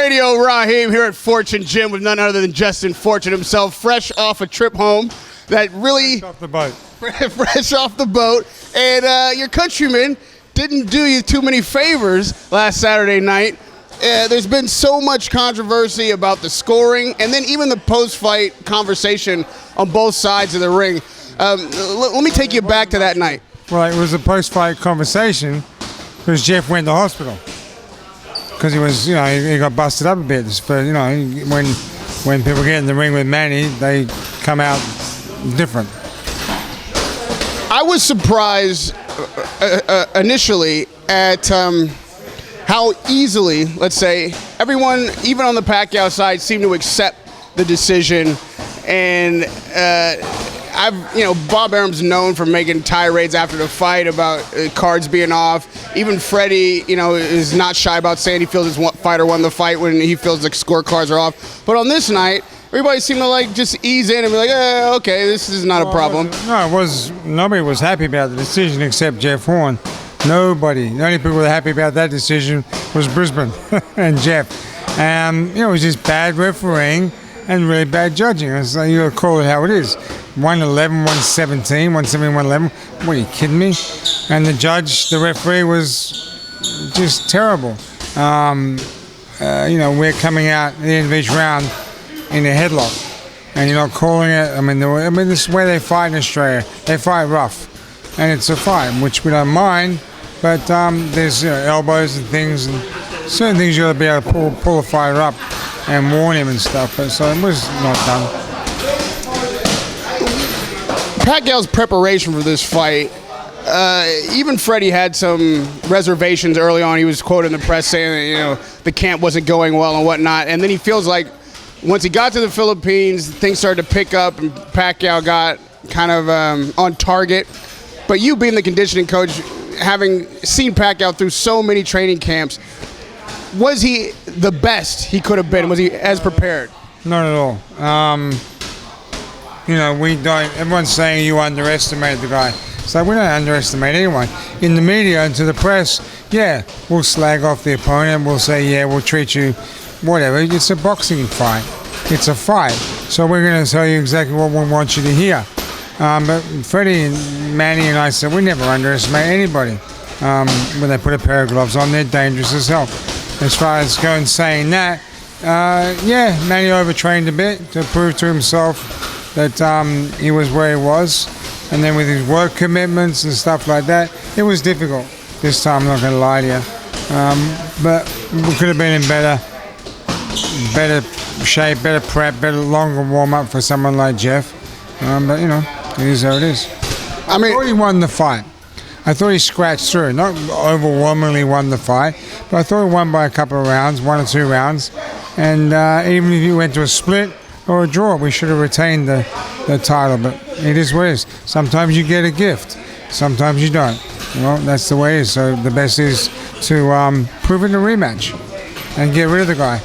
Radio Raheem here at Fortune Gym with none other than Justin Fortune himself, fresh off a trip home. That really Fresh off the boat. fresh off the boat, and your countrymen didn't do you too many favors last Saturday night. There's been so much controversy about the scoring, and then even the post-fight conversation on both sides of the ring. Let me take you back to that night. Well, it was a post-fight conversation because Jeff went to hospital because he was, he got busted up a bit. But when people get in the ring with Manny, they come out different. I was surprised initially at how easily, let's say, everyone, even on the Pacquiao side, seemed to accept the decision. And Bob Arum's known for making tirades after the fight about cards being off. Even Freddie, is not shy about saying he feels his fighter won the fight when he feels the scorecards are off. But on this night, everybody seemed to just ease in and be like, okay, this is not a problem. Nobody was happy about the decision except Jeff Horn. Nobody. The only people that were happy about that decision was Brisbane and Jeff. It was just bad refereeing and really bad judging. So you got to call it how it is. 111, 117, 117, 111. What, are you kidding me? And the referee was just terrible. We're coming out at the end of each round in a headlock, and you're not calling it. I mean, this is where they fight in Australia. They fight rough, and it's a fight, which we don't mind. But there's elbows and things, and certain things you got to be able to pull a fighter up and warn him and stuff. But so it was not done. Pacquiao's preparation for this fight, even Freddie had some reservations early on. He was quoted in the press saying that, the camp wasn't going well and whatnot. And then he feels like once he got to the Philippines, things started to pick up and Pacquiao got kind of on target. But you being the conditioning coach, having seen Pacquiao through so many training camps, was he the best he could have been? Was he as prepared? Not at all. We don't. Everyone's saying you underestimate the guy. So we don't underestimate anyone. In the media and to the press, we'll slag off the opponent. We'll say, we'll treat you, whatever. It's a boxing fight. It's a fight. So we're going to tell you exactly what we want you to hear. But Freddie and Manny and I said we never underestimate anybody. When they put a pair of gloves on, they're dangerous as hell. As far as going saying that, Manny overtrained a bit to prove to himself that he was where he was. And then with his work commitments and stuff like that, it was difficult this time, I'm not going to lie to you. But we could have been in better shape, better prep, better longer warm-up for someone like Jeff. But, it is how it is. I thought he won the fight. I thought he scratched through. Not overwhelmingly won the fight, but I thought he won by a couple of rounds, 1 or 2 rounds. And even if he went to a split or a draw, we should have retained the title. But it is what it is. Sometimes you get a gift. Sometimes you don't. Well, that's the way it is. So the best is to prove in a rematch and get rid of the guy.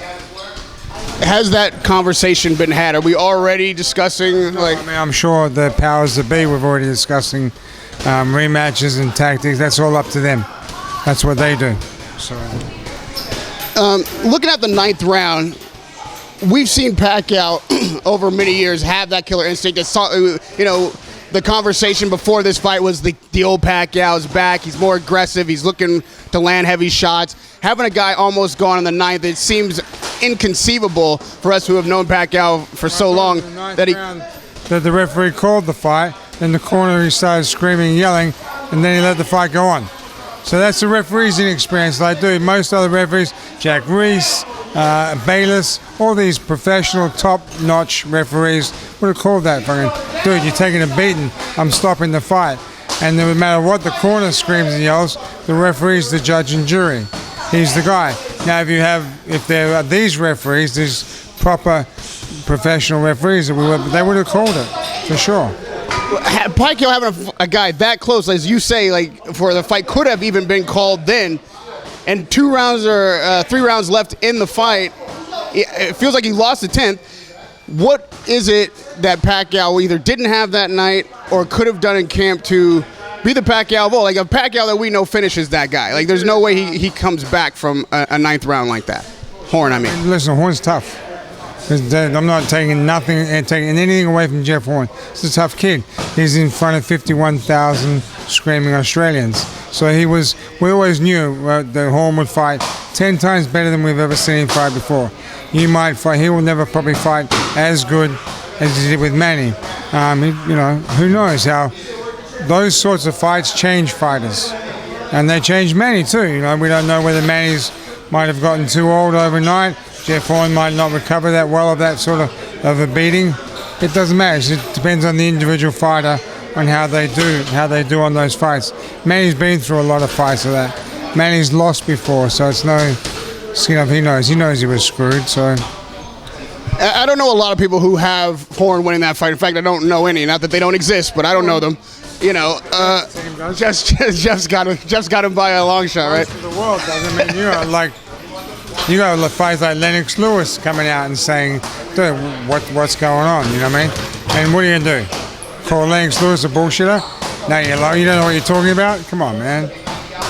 Has that conversation been had? Are we already discussing? I'm sure the powers that be, we've already discussing rematches and tactics. That's all up to them. That's what they do. So, looking at the 9th round, we've seen Pacquiao over many years have that killer instinct. The conversation before this fight was the old Pacquiao's back. He's more aggressive. He's looking to land heavy shots. Having a guy almost gone in the 9th, it seems inconceivable for us who have known Pacquiao for so long that the referee called the fight. In the corner, he started screaming, yelling, and then he let the fight go on. So that's the referee's inexperience. Like, dude, most other referees, Jack Reese, Bayless, all these professional, top-notch referees would have called that fucking, dude, you're taking a beating. I'm stopping the fight. And no matter what the corner screams and yells, the referee's the judge and jury. He's the guy. Now, if there are these referees, these proper professional referees, they would have called it for sure. Pacquiao having a guy that close, as you say, for the fight could have even been called then, and 2 rounds or 3 rounds left in the fight, it feels like he lost the 10th. What is it that Pacquiao either didn't have that night or could have done in camp to be the Pacquiao of old? Like a Pacquiao that we know finishes that guy. Like there's no way he comes back from a 9th round like that. Horn, I mean. Listen, Horn's tough. I'm not taking anything away from Jeff Horn. He's a tough kid. He's in front of 51,000 screaming Australians. So we always knew that Horn would fight 10 times better than we've ever seen him fight before. He will never probably fight as good as he did with Manny. Who knows how those sorts of fights change fighters. And they changed Manny too. We don't know whether Manny's might have gotten too old overnight. Jeff Horn might not recover that well of that sort of a beating. It doesn't matter. It depends on the individual fighter on how they do on those fights. Manny's been through a lot of fights of that. Manny's lost before, so it's no skin up. He knows he was screwed. So I don't know a lot of people who have Horn winning that fight. In fact, I don't know any. Not that they don't exist, but I don't know them. Jeff's got him by a long shot, right? The world doesn't mean you got fights like Lennox Lewis coming out and saying, dude, what's going on? You know what I mean? And what are you gonna do? Call Lennox Lewis a bullshitter? No, you don't know what you're talking about? Come on, man.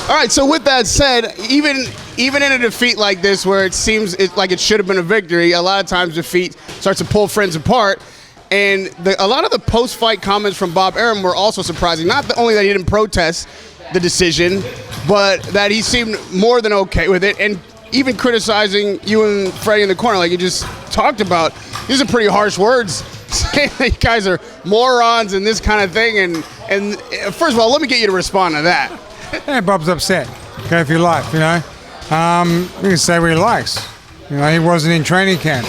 All right, so with that said, even in a defeat like this where it seems like it should have been a victory, a lot of times defeat starts to pull friends apart. And a lot of the post-fight comments from Bob Arum were also surprising. Not only that he didn't protest the decision, but that he seemed more than okay with it. And even criticizing you and Freddie in the corner, like you just talked about. These are pretty harsh words, saying that you guys are morons and this kind of thing. And first of all, let me get you to respond to that. Yeah, Bob's upset. Go for your life, You can say what he likes. He wasn't in training camp.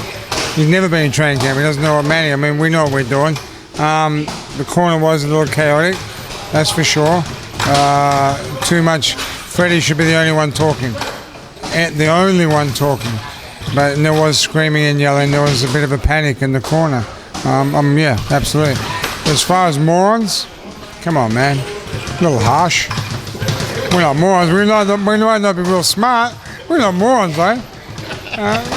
He's never been in training camp. He doesn't know what Manny. I mean, we know what we're doing. The corner was a little chaotic, that's for sure. Too much. Freddie should be the only one talking. The only one talking. But there was screaming and yelling. There was a bit of a panic in the corner. Yeah, absolutely. As far as morons, come on, man. A little harsh. We're not morons. We might not be real smart. We're not morons, right?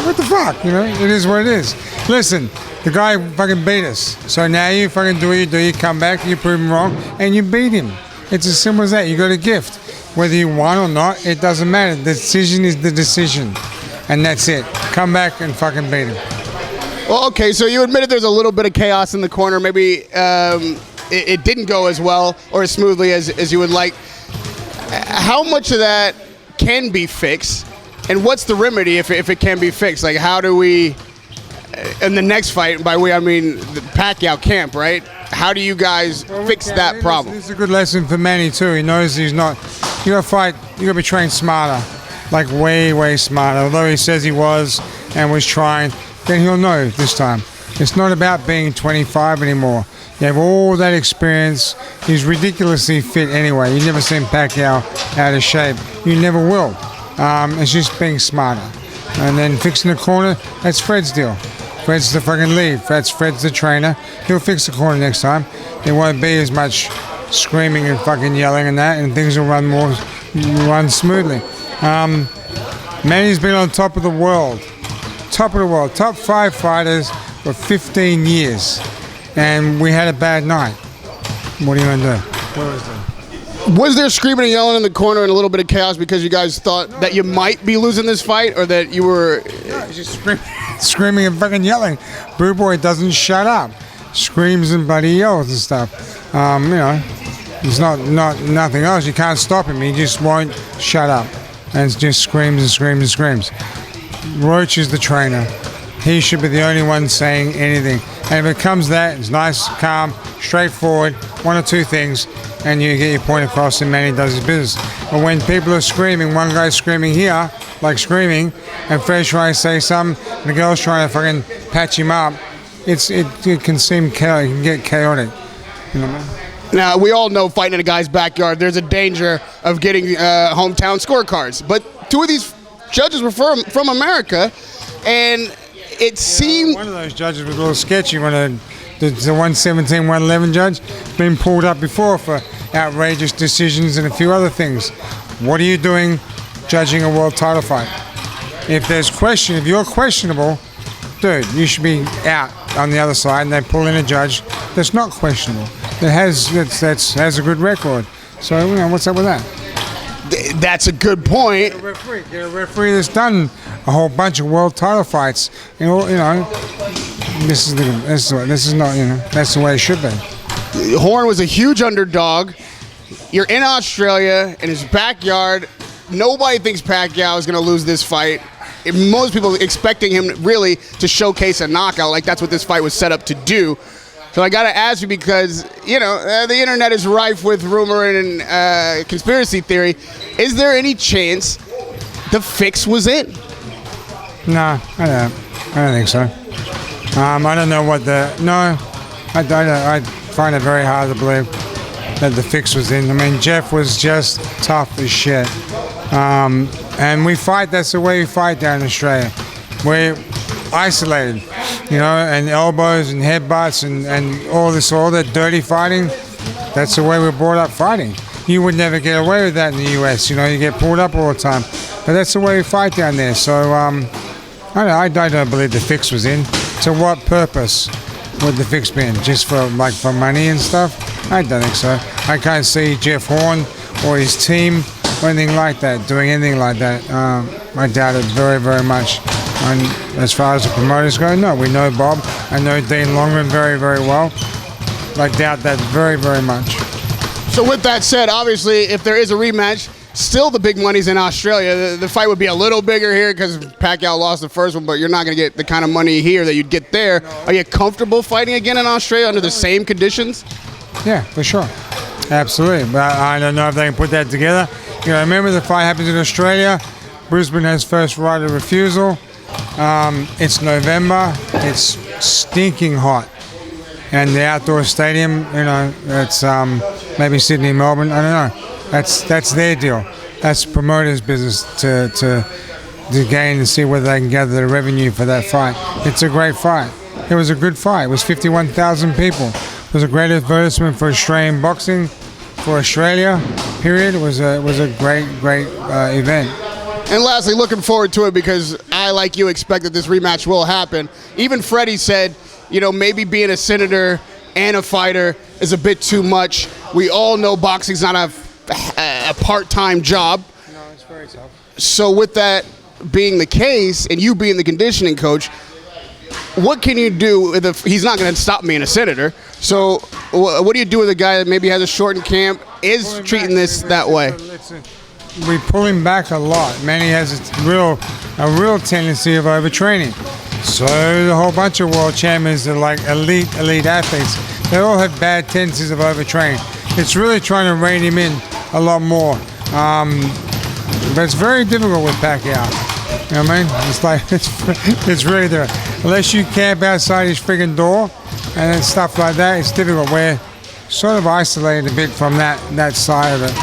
What the fuck, It is what it is. Listen, the guy fucking beat us. So now you fucking do what you do. You come back, you prove him wrong, and you beat him. It's as simple as that. You got a gift. Whether you won or not, it doesn't matter. The decision is the decision. And that's it. Come back and fucking beat him. Well, okay, so you admitted there's a little bit of chaos in the corner. Maybe it didn't go as well or as smoothly as you would like. How much of that can be fixed? And what's the remedy if it can be fixed? Like, how do we, in the next fight, by we I mean the Pacquiao camp, right? How do you guys fix that problem? It's a good lesson for Manny, too. He knows he's not, you got to fight, you got to be trained smarter, like way, way smarter. Although he says he was and was trying, then he'll know this time. It's not about being 25 anymore. You have all that experience. He's ridiculously fit anyway. You've never seen Pacquiao out of shape. You never will. It's just being smarter. And then fixing the corner, that's Fred's deal. Fred's the fucking lead. Fred's the trainer. He'll fix the corner next time. There won't be as much screaming and fucking yelling and that, and things will run smoothly. Manny's been on top of the world. Top of the world. Top 5 fighters for 15 years. And we had a bad night. What are you going to do? What was that? Was there screaming and yelling in the corner and a little bit of chaos because you guys thought that you might be losing this fight, or that you were? No, just screaming and fucking yelling. Boo Boy doesn't shut up. Screams and bloody yells and stuff. There's not nothing else. You can't stop him. He just won't shut up, and it just screams and screams and screams. Roach is the trainer. He should be the only one saying anything. And if it comes that, it's nice, calm, straightforward, one or two things, and you get your point across and Manny does his business. But when people are screaming, one guy's screaming here, like screaming, and Fred's trying to say something, and the girl's trying to fucking patch him up, it can seem chaotic, it can get chaotic. You know what I mean? Now, we all know fighting in a guy's backyard, there's a danger of getting hometown scorecards. But 2 of these judges were from America, and it seemed... One of those judges was a little sketchy. The 117, 111 judge been pulled up before for outrageous decisions and a few other things. What are you doing judging a world title fight? If you're questionable, dude, you should be out on the other side, and they pull in a judge that's not questionable, that has a good record. So, what's up with that? That's a good point. Get a referee that's done a whole bunch of world title fights. You know, this is not, you know, that's the way it should be. Horn was a huge underdog. You're in Australia, in his backyard. Nobody thinks Pacquiao is going to lose this fight. Most people expecting him really to showcase a knockout, like that's what this fight was set up to do. So I got to ask you because, you know, the internet is rife with rumor and conspiracy theory. Is there any chance the fix was in? No, I don't think so. I don't know what the... No, I find it very hard to believe that the fix was in. I mean, Jeff was just tough as shit. And we fight, that's the way we fight down in Australia. We're isolated, you know, and elbows and headbutts and all that dirty fighting. That's the way we're brought up fighting. You would never get away with that in the US, you know, you get pulled up all the time. But that's the way we fight down there. So, I don't believe the fix was in. To what purpose would the fix be in? Just for money and stuff? I don't think so. I can't see Jeff Horn or his team or anything like that, doing anything like that. I doubt it very, very much. And as far as the promoters go, no, we know Bob. I know Dean Longman very, very well. I doubt that very, very much. So with that said, obviously, if there is a rematch, still the big money's in Australia. The fight would be a little bigger here because Pacquiao lost the first one, but you're not going to get the kind of money here that you'd get there. No. Are you comfortable fighting again in Australia under the same conditions? Yeah, for sure. Absolutely. But I don't know if they can put that together. You know, remember the fight happens in Australia. Brisbane has first right of refusal. It's November. It's stinking hot. And the outdoor stadium, you know, it's maybe Sydney, Melbourne, I don't know. That's their deal. That's promoters' business to gain and see whether they can gather the revenue for that fight. It's a great fight. It was a good fight. It was 51,000 people. It was a great advertisement for Australian boxing, for Australia, period. It was a great event. And lastly, looking forward to it because I, like you, expect that this rematch will happen. Even Freddie said, you know, maybe being a senator and a fighter is a bit too much. We all know boxing's not a part-time job. No, it's very tough. So with that being the case, and you being the conditioning coach, what can you do if he's not going to stop being a senator? So what do you do with a guy that maybe has a shortened camp, is treating this that way? We pull him back a lot. Manny has a real tendency of overtraining. So the whole bunch of world champions are like elite athletes. They all have bad tendencies of overtraining. It's really trying to rein him in a lot more. But it's very difficult with Pacquiao. You know what I mean? It's like, it's really there. Unless you camp outside his friggin' door and stuff like that, it's difficult. We're sort of isolated a bit from that side of it.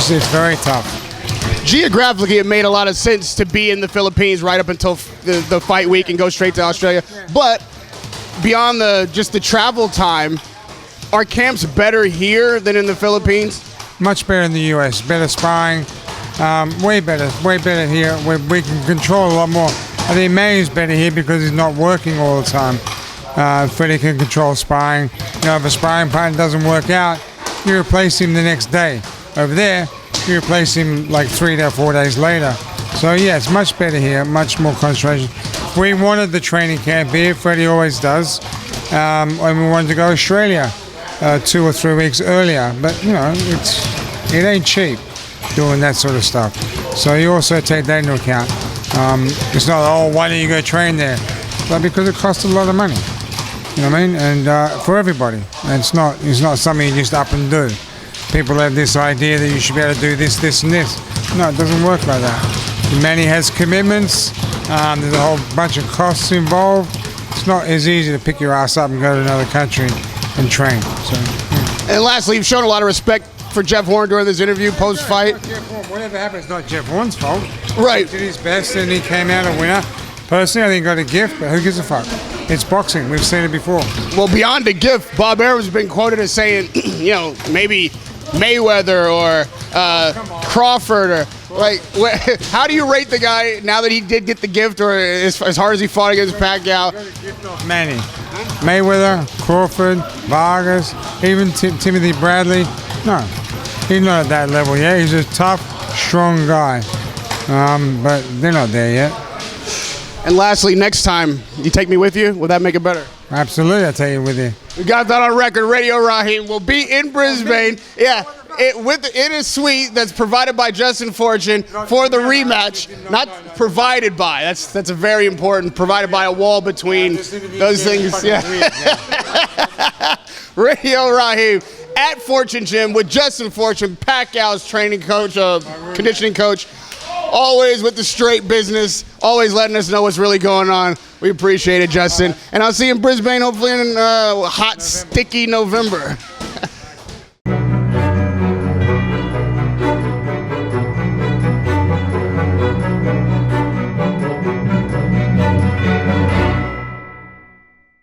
It's very tough. Geographically, it made a lot of sense to be in the Philippines right up until the fight week and go straight to Australia. Yeah. But beyond just the travel time, are camps better here than in the Philippines? Much better in the U.S. Better sparring, way better here. We can control a lot more. I think Manny's better here because he's not working all the time. Freddie can control sparring. You know, if a sparring partner doesn't work out, you replace him the next day. Over there, you replace him like 3 to 4 days later. So yeah, it's much better here, much more concentration. We wanted the training camp here, Freddie always does, and we wanted to go to Australia 2 or 3 weeks earlier. But you know, it ain't cheap doing that sort of stuff. So you also take that into account. It's not, oh, why don't you go train there? But because it costs a lot of money. You know what I mean? And for everybody. And it's not something you just up and do. People have this idea that you should be able to do this, and this. No, it doesn't work like that. Manny has commitments. There's a whole bunch of costs involved. It's not as easy to pick your ass up and go to another country and train. So, yeah. And lastly, you've shown a lot of respect for Jeff Horn during this interview, post-fight. Whatever happened, it's not Jeff Horn's fault. Right. He did his best and he came out a winner. Personally, I think he got a gift, but who gives a fuck? It's boxing. We've seen it before. Well, beyond a gift, Bob Arum's been quoted as saying, you know, maybe Mayweather or Crawford or like, how do you rate the guy now that he did get the gift, or as hard as he fought against Pacquiao? Manny, Mayweather, Crawford, Vargas, even Timothy Bradley. No, he's not at that level yet. He's a tough, strong guy. but they're not there yet. And lastly, next time you take me with you, will that make it better? Absolutely, I'll take you with you. We got that on record. Radio Raheem will be in Brisbane. Yeah, it is sweet. That's provided by Justin Fortune for the rematch. Not provided by. That's a very important. Provided by a wall between those things. Yeah. Radio Raheem at Fortune Gym with Justin Fortune, Pacquiao's training coach, conditioning coach. Always with the straight business, always letting us know what's really going on. We appreciate it, Justin. And I'll see you in Brisbane, hopefully in hot, sticky November.